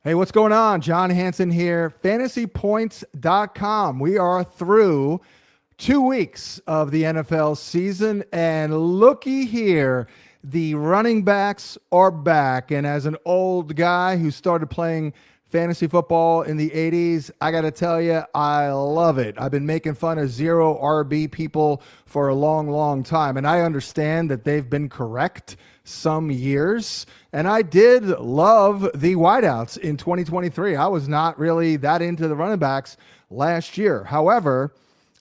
Hey, what's going on? John Hansen here, FantasyPoints.com. We are through 2 weeks of the NFL season, and looky here, the running backs are back. And as an old guy who started playing fantasy football in the 80s, I got to tell you, I love it. I've been making fun of zero RB people for a long, long time, and I understand that they've been correct some years. And I did love the wideouts in 2023. I was not really that into the running backs last year. However,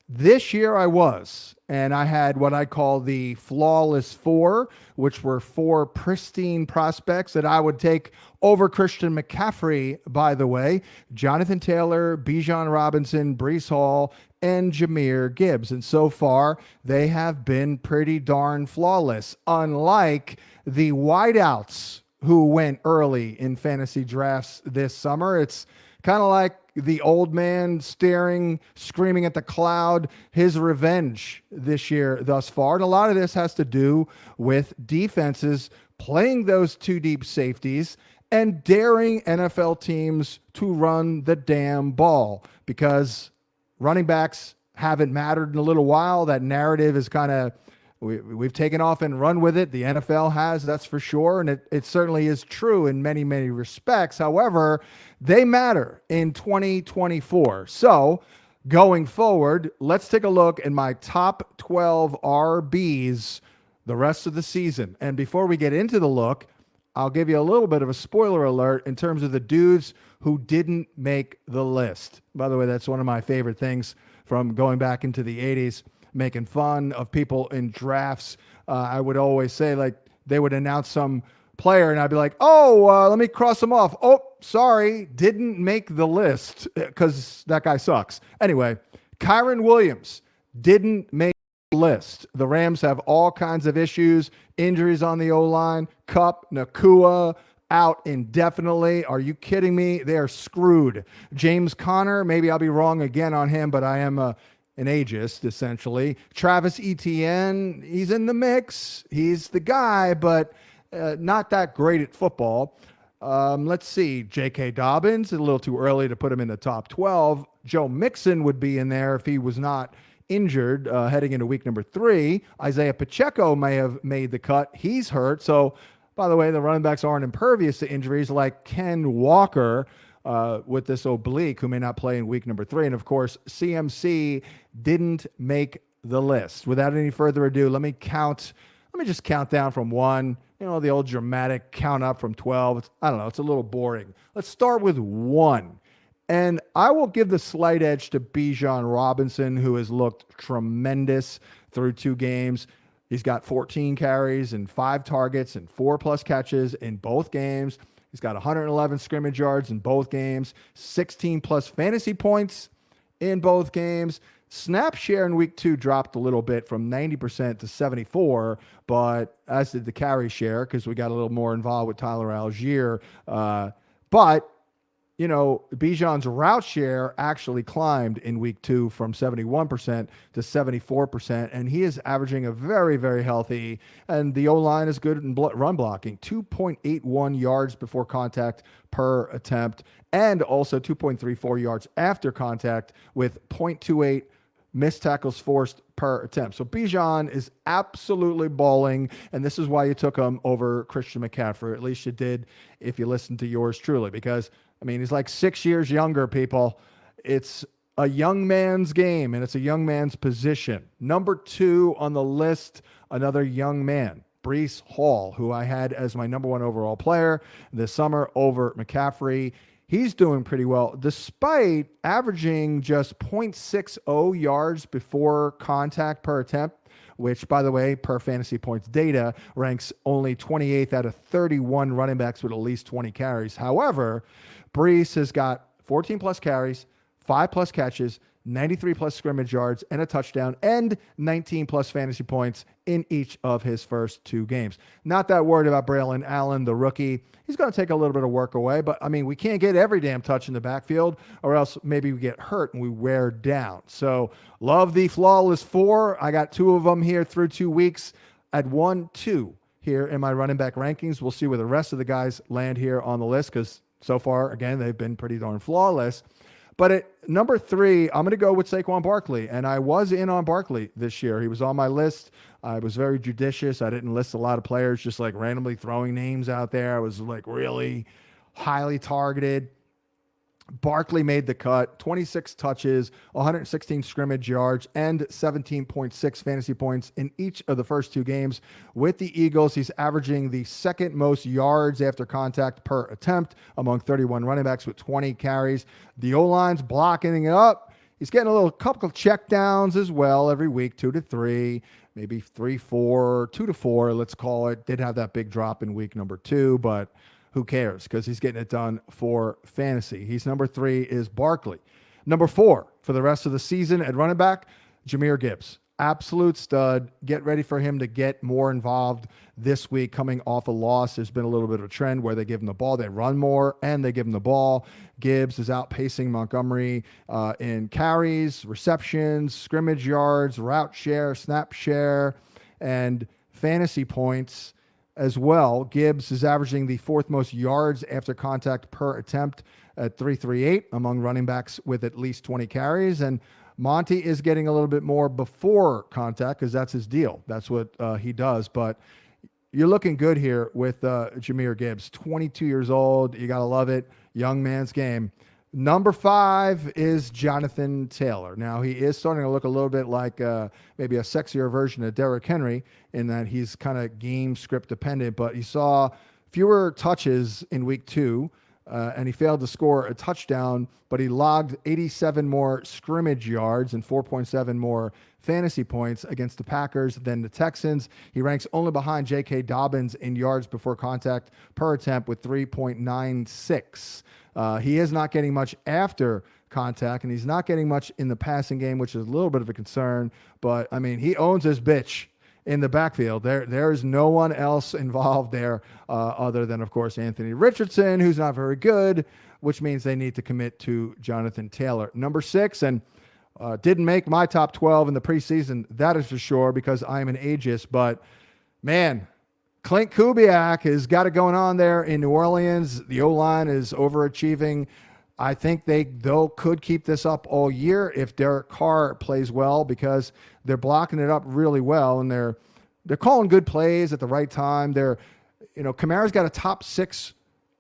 this year I was, and I had what I call the flawless four, which were four pristine prospects that I would take over Christian McCaffrey, by the way: Jonathan Taylor, Bijan Robinson, Breece Hall, and Jahmyr Gibbs. And so far, they have been pretty darn flawless, unlike the wideouts who went early in fantasy drafts this summer. It's kind of like the old man screaming at the cloud, his revenge this year thus far. And a lot of this has to do with defenses playing those two deep safeties and daring NFL teams to run the damn ball, because running backs haven't mattered in a little while. That narrative is kind of, we've taken off and run with it. The NFL has, that's for sure. And it certainly is true in many, many respects. However, they matter in 2024. So going forward, let's take a look at my top 12 RBs the rest of the season. And before we get into the look, I'll give you a little bit of a spoiler alert in terms of the dudes who didn't make the list. By the way, that's one of my favorite things from going back into the 80s, making fun of people in drafts. I would always say, like, they would announce some player and I'd be like, let me cross them off. Oh, sorry, didn't make the list because that guy sucks. Anyway, Kyron Williams didn't make the list. The Rams have all kinds of issues, injuries on the O-line. Kupp, Nakua out indefinitely. Are you kidding me? They are screwed. James Conner, maybe I'll be wrong again on him, but I am an ageist, essentially. Travis Etienne, he's in the mix. He's the guy, but not that great at football. Let's see. J.K. Dobbins, a little too early to put him in the top 12. Joe Mixon would be in there if he was not injured heading into week number 3. Isaiah Pacheco may have made the cut. He's hurt. So, by the way, the running backs aren't impervious to injuries like Ken Walker with this oblique, who may not play in week number 3. And, of course, CMC didn't make the list. Without any further ado, let me just count down from 1. You know, the old dramatic count up from 12. I don't know. It's a little boring. Let's start with 1. And I will give the slight edge to Bijan Robinson, who has looked tremendous through 2 games. He's got 14 carries and 5 targets and 4+ catches in both games. He's got 111 scrimmage yards in both games, 16+ fantasy points in both games. Snap share in week 2 dropped a little bit from 90% to 74%, but as did the carry share because we got a little more involved with Tyler Algier. But you know, Bijan's route share actually climbed in week 2 from 71% to 74%, and he is averaging a very, very healthy, and the O-line is good in run blocking, 2.81 yards before contact per attempt, and also 2.34 yards after contact with 0.28 missed tackles forced per attempt. So Bijan is absolutely balling, and this is why you took him over Christian McCaffrey. At least you did if you listened to yours truly, because I mean, he's like 6 years younger, people. It's a young man's game, and it's a young man's position. Number 2 on the list, another young man, Breece Hall, who I had as my number 1 overall player this summer over McCaffrey. He's doing pretty well, despite averaging just 0.60 yards before contact per attempt, which, by the way, per fantasy points data, ranks only 28th out of 31 running backs with at least 20 carries. However, Breece has got 14+ carries, 5+ catches, 93+ scrimmage yards, and a touchdown, and 19+ fantasy points in each of his first 2 games. Not that worried about Braylon Allen, the rookie. He's going to take a little bit of work away, but, I mean, we can't get every damn touch in the backfield, or else maybe we get hurt and we wear down. So, love the flawless 4. I got 2 of them here through 2 weeks at 1, 2 here in my running back rankings. We'll see where the rest of the guys land here on the list, because so far, again, they've been pretty darn flawless. But at number 3, I'm going to go with Saquon Barkley. And I was in on Barkley this year. He was on my list. I was very judicious. I didn't list a lot of players, just like randomly throwing names out there. I was like really highly targeted. Barkley made the cut, 26 touches, 116 scrimmage yards, and 17.6 fantasy points in each of the first 2 games. With the Eagles, he's averaging the second most yards after contact per attempt among 31 running backs with 20 carries. The O-line's blocking it up. He's getting a couple of check downs as well every week, 2 to 3, maybe 3, 4, 2 to 4, let's call it. Did have that big drop in week number 2, but who cares? Because he's getting it done for fantasy. He's number 3 is Barkley. Number 4 for the rest of the season at running back, Jahmyr Gibbs. Absolute stud. Get ready for him to get more involved this week coming off a loss. There's been a little bit of a trend where they give him the ball. They run more and they give him the ball. Gibbs is outpacing Montgomery in carries, receptions, scrimmage yards, route share, snap share, and fantasy points as well. Gibbs is averaging the 4th most yards after contact per attempt at 338 among running backs with at least 20 carries. And Monty is getting a little bit more before contact because that's his deal. That's what he does. But you're looking good here with Jahmyr Gibbs, 22 years old. You got to love it. Young man's game. Number 5 is Jonathan Taylor. Now, he is starting to look a little bit like maybe a sexier version of Derrick Henry in that he's kind of game script dependent, but he saw fewer touches in week 2, and he failed to score a touchdown, but he logged 87 more scrimmage yards and 4.7 more fantasy points against the Packers than the Texans. He ranks only behind J.K. Dobbins in yards before contact per attempt with 3.96. He is not getting much after contact, and he's not getting much in the passing game, which is a little bit of a concern. But, I mean, he owns his bitch in the backfield. There is no one else involved there other than, of course, Anthony Richardson, who's not very good, which means they need to commit to Jonathan Taylor. Number 6, and didn't make my top 12 in the preseason, that is for sure, because I am an ageist. But, man, Clint Kubiak has got it going on there in New Orleans. The O-line is overachieving. I think they could keep this up all year if Derek Carr plays well, because they're blocking it up really well, and they're calling good plays at the right time. Kamara's got a top 6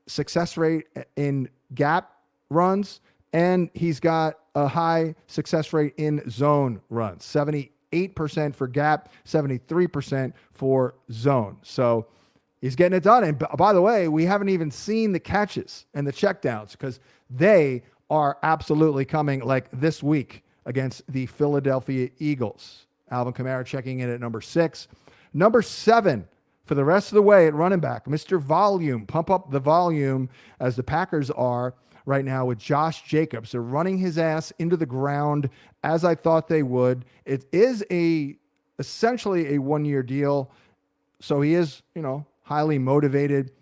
success rate in gap runs, and he's got a high success rate in zone runs. 78% for gap, 73% for zone. So he's getting it done. And by the way, we haven't even seen the catches and the checkdowns because they are absolutely coming like this week against the Philadelphia Eagles. Alvin Kamara checking in at number 6. Number 7 for the rest of the way at running back, Mr. Volume. Pump up the volume as the Packers are right now with Josh Jacobs. They're running his ass into the ground as I thought they would. It is essentially a 1-year deal. So he is, highly motivated.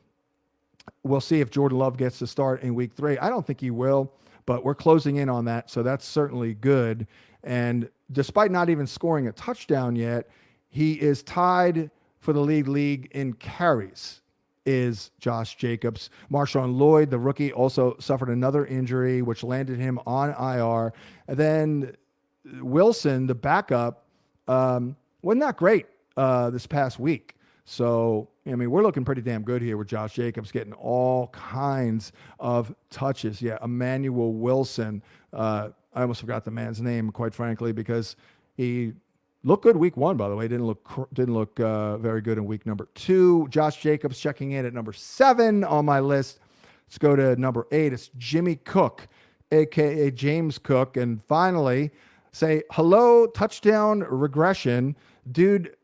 We'll see if Jordan Love gets to start in week 3. I don't think he will, but we're closing in on that. So that's certainly good. And despite not even scoring a touchdown yet, he is tied for the league in carries, is Josh Jacobs. Marshawn Lloyd, the rookie, also suffered another injury, which landed him on IR. And then Wilson, the backup, wasn't that great this past week. So, we're looking pretty damn good here with Josh Jacobs getting all kinds of touches. Yeah, Emmanuel Wilson. I almost forgot the man's name, quite frankly, because he looked good week 1, by the way. Didn't look very good in week number 2. Josh Jacobs checking in at number 7 on my list. Let's go to number 8. It's Jimmy Cook, a.k.a. James Cook. And finally, say hello, touchdown regression. Dude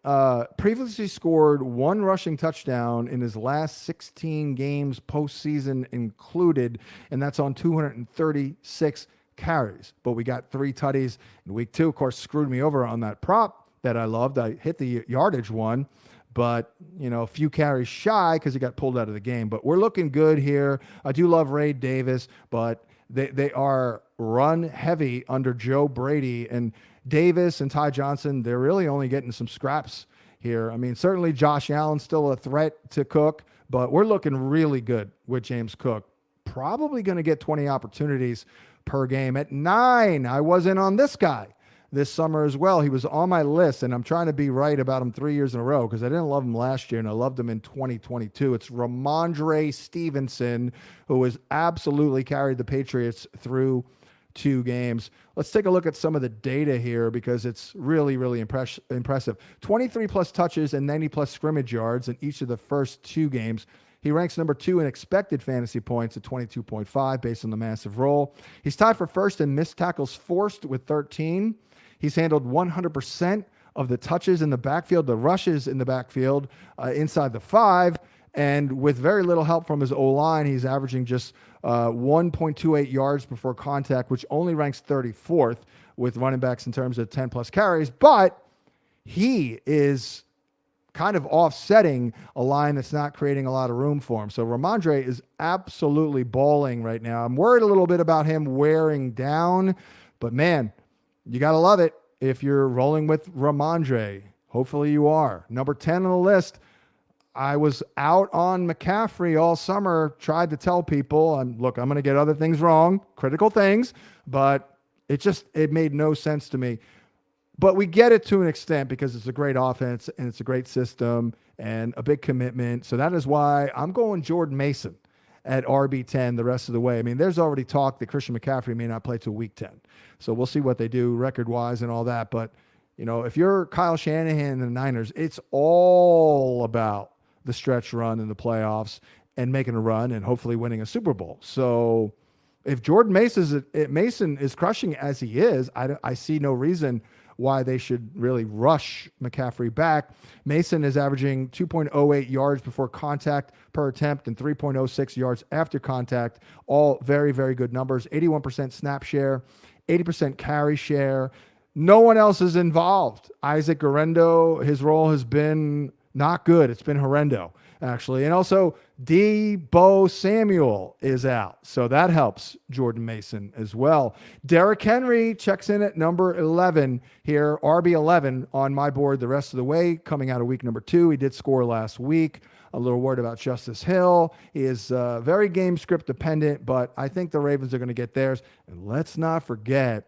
previously scored 1 rushing touchdown in his last 16 games, postseason included, and that's on 236 carries. But we got 3 tutties in week 2. Of course, screwed me over on that prop that I loved. I hit the yardage one, but, a few carries shy because he got pulled out of the game. But we're looking good here. I do love Ray Davis, but they are run heavy under Joe Brady, and Davis and Ty Johnson, they're really only getting some scraps here. Certainly Josh Allen's still a threat to Cook, but we're looking really good with James Cook. probably going to get 20 opportunities per game. At 9, I was in on this guy this summer as well. He was on my list, and I'm trying to be right about him 3 years in a row because I didn't love him last year, and I loved him in 2022. It's Rhamondre Stevenson, who has absolutely carried the Patriots through 2 games. Let's take a look at some of the data here because it's really, really impressive. 23 plus touches and 90 plus scrimmage yards in each of the first 2 games. He ranks number 2 in expected fantasy points at 22.5 based on the massive role. He's tied for first in missed tackles forced with 13. He's handled 100% of the touches in the backfield, the rushes in the backfield inside the 5. And with very little help from his O-line, he's averaging just 1.28 yards before contact, which only ranks 34th with running backs in terms of 10-plus carries. But he is kind of offsetting a line that's not creating a lot of room for him. So Rhamondre is absolutely balling right now. I'm worried a little bit about him wearing down, but man, you got to love it if you're rolling with Rhamondre. Hopefully you are. Number 10 on the list, I was out on McCaffrey all summer, tried to tell people, look, I'm going to get other things wrong, critical things, but it made no sense to me. But we get it to an extent because it's a great offense and it's a great system and a big commitment. So that is why I'm going Jordan Mason at RB10 the rest of the way. I mean, there's already talk that Christian McCaffrey may not play till week 10. So we'll see what they do record-wise and all that. But, if you're Kyle Shanahan and the Niners, it's all about the stretch run in the playoffs and making a run and hopefully winning a Super Bowl. So if Jordan Mason is crushing as he is, I see no reason why they should really rush McCaffrey back. Mason is averaging 2.08 yards before contact per attempt and 3.06 yards after contact. All very, very good numbers. 81% snap share, 80% carry share. No one else is involved. Isaac Guerrero, his role has been not good. It's been horrendo, actually. And also, Deebo Samuel is out. So that helps Jordan Mason as well. Derrick Henry checks in at number 11 here, RB11 on my board the rest of the way, coming out of week number 2. He did score last week. A little worried about Justice Hill. He is very game script dependent, but I think the Ravens are going to get theirs. And let's not forget,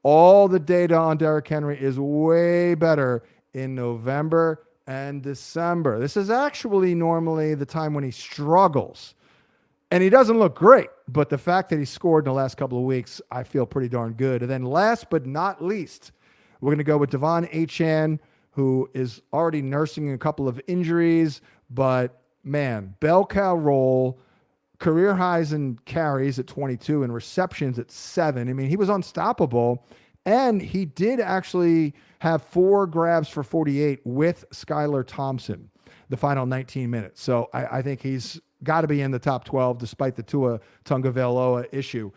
all the data on Derrick Henry is way better in November and December. This is actually normally the time when he struggles. And he doesn't look great, but the fact that he scored in the last couple of weeks, I feel pretty darn good. And then last but not least, we're going to go with Achane, who is already nursing a couple of injuries, but man, bell cow role, career highs in carries at 22 and receptions at 7. I mean, he was unstoppable, and he did actually have 4 grabs for 48 with Skylar Thompson the final 19 minutes. So I think he's got to be in the top 12 despite the Tua Tagovailoa issue.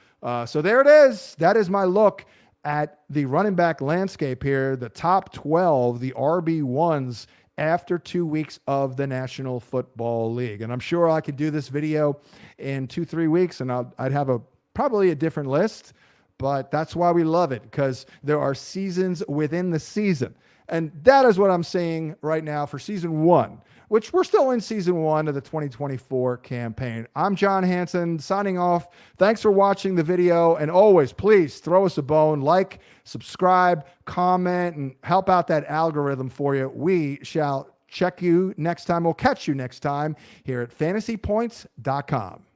So there it is. That is my look at the running back landscape here, the top 12, the RB1s after 2 weeks of the National Football League. And I'm sure I could do this video in 2-3 weeks and I'd have probably a different list, but that's why we love it, because there are seasons within the season. And that is what I'm saying right now for season 1, which we're still in season 1 of the 2024 campaign. I'm John Hansen signing off. Thanks for watching the video. And always, please throw us a bone, like, subscribe, comment, and help out that algorithm for you. We shall check you next time. We'll catch you next time here at FantasyPoints.com.